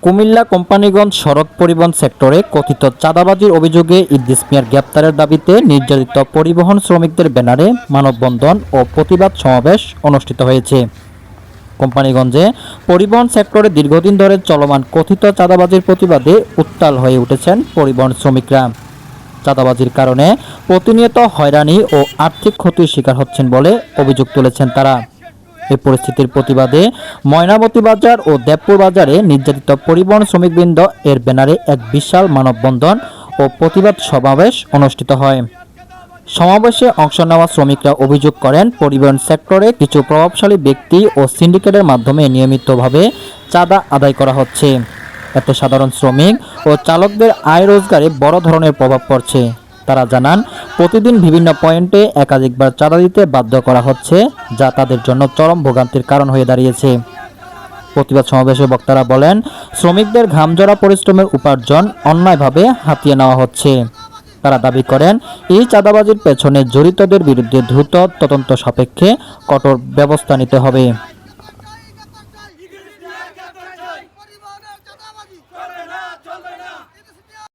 কুমিল্লা কোম্পানিগঞ্জ সড়ক পরিবহন সেক্টরে কথিত চাঁদাবাজির অভিযোগে ইদ্রিস মিয়ার গ্রেপ্তারের দাবিতে নির্যাতিত পরিবহন শ্রমিকদের ব্যানারে মানববন্ধন ও প্রতিবাদ সমাবেশ অনুষ্ঠিত হয়েছে। কোম্পানিগঞ্জে পরিবহন সেক্টরে দীর্ঘদিন ধরে চলমান কথিত চাঁদাবাজির প্রতিবাদে উত্তাল হয়ে উঠেছেন পরিবহন শ্রমিকরা। চাঁদাবাজির কারণে প্রতিনিয়ত হয়রানি ও আর্থিক ক্ষতির শিকার হচ্ছেন বলে অভিযোগ তুলেছেন তারা। এই পরিস্থিতির প্রতিবাদে ময়নামতি বাজার ও দেবপুর বাজারে নির্যাতিত পরিবহন শ্রমিকবৃন্দ এর ব্যানারে এক বিশাল মানববন্ধন ও প্রতিবাদ সমাবেশ অনুষ্ঠিত হয়। সমাবেশে অংশ নেওয়া শ্রমিকরা অভিযোগ করেন, পরিবহন সেক্টরে কিছু প্রভাবশালী ব্যক্তি ও সিন্ডিকেটের মাধ্যমে নিয়মিতভাবে চাঁদা আদায় করা হচ্ছে। এতে সাধারণ শ্রমিক ও চালকদের আয় রোজগারে বড় ধরনের প্রভাব পড়ছে। তারা জানান, প্রতিদিন বিভিন্ন পয়েন্টে একাধিকবার চাঁদা দিতে বাধ্য করা হচ্ছে, যা তাদের জন্য চরম ভোগান্তির কারণ হয়ে দাঁড়িয়েছে। প্রতিবাদ সমাবেশে বক্তারা বলেন, শ্রমিকদের ঘামঝরা পরিশ্রমের উপার্জন অন্যায়ভাবে হাতিয়ে নেওয়া হচ্ছে। তারা দাবি করেন, এই চাঁদাবাজির পেছনে জড়িতদের বিরুদ্ধে দ্রুত তদন্ত সাপেক্ষে কঠোর ব্যবস্থা নিতে হবে।